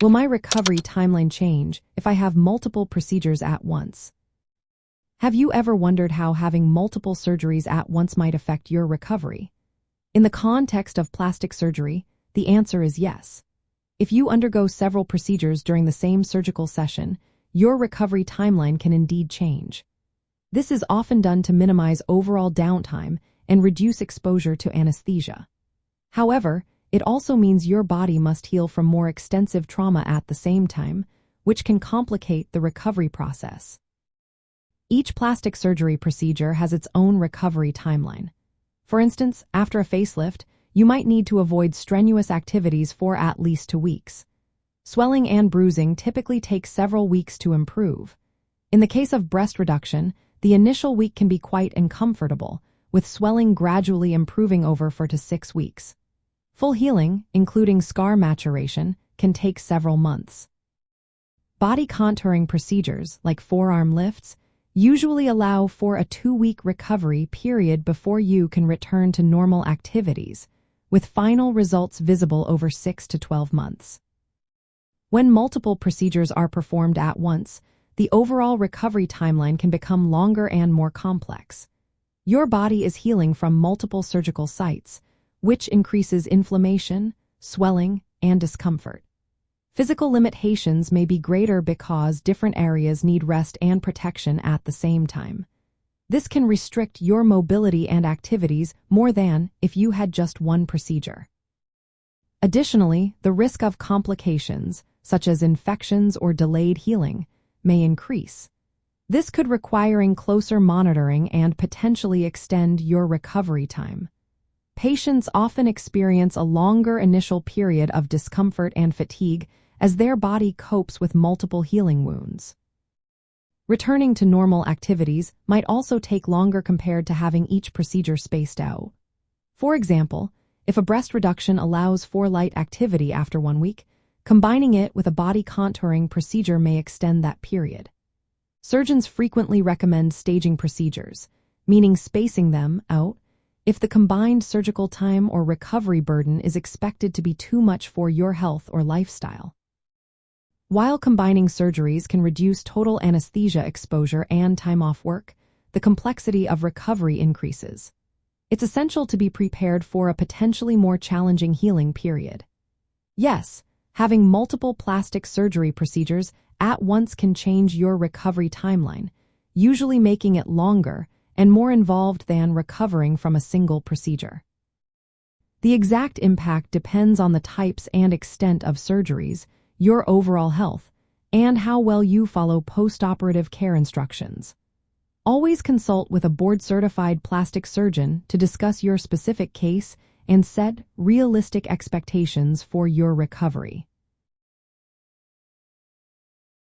Will my recovery timeline change if I have multiple procedures at once? Have you ever wondered how having multiple surgeries at once might affect your recovery? In the context of plastic surgery, the answer is yes. If you undergo several procedures during the same surgical session, your recovery timeline can indeed change. This is often done to minimize overall downtime and reduce exposure to anesthesia. However, it also means your body must heal from more extensive trauma at the same time, which can complicate the recovery process. Each plastic surgery procedure has its own recovery timeline. For instance, after a facelift, you might need to avoid strenuous activities for at least 2 weeks. Swelling and bruising typically take several weeks to improve. In the case of breast reduction, the initial week can be quite uncomfortable, with swelling gradually improving over 4 to 6 weeks. Full healing, including scar maturation, can take several months. Body contouring procedures, like forearm lifts, usually allow for a 2-week recovery period before you can return to normal activities, with final results visible over 6 to 12 months. When multiple procedures are performed at once, the overall recovery timeline can become longer and more complex. Your body is healing from multiple surgical sites, which increases inflammation, swelling, and discomfort. Physical limitations may be greater because different areas need rest and protection at the same time. This can restrict your mobility and activities more than if you had just one procedure. Additionally, the risk of complications, such as infections or delayed healing, may increase. This could require closer monitoring and potentially extend your recovery time. Patients often experience a longer initial period of discomfort and fatigue as their body copes with multiple healing wounds. Returning to normal activities might also take longer compared to having each procedure spaced out. For example, if a breast reduction allows for light activity after 1 week, combining it with a body contouring procedure may extend that period. Surgeons frequently recommend staging procedures, meaning spacing them out if the combined surgical time or recovery burden is expected to be too much for your health or lifestyle. While combining surgeries can reduce total anesthesia exposure and time off work, the complexity of recovery increases. It's essential to be prepared for a potentially more challenging healing period. Yes, having multiple plastic surgery procedures at once can change your recovery timeline, usually making it longer and more involved than recovering from a single procedure. The exact impact depends on the types and extent of surgeries, your overall health, and how well you follow post-operative care instructions. Always consult with a board-certified plastic surgeon to discuss your specific case and set realistic expectations for your recovery.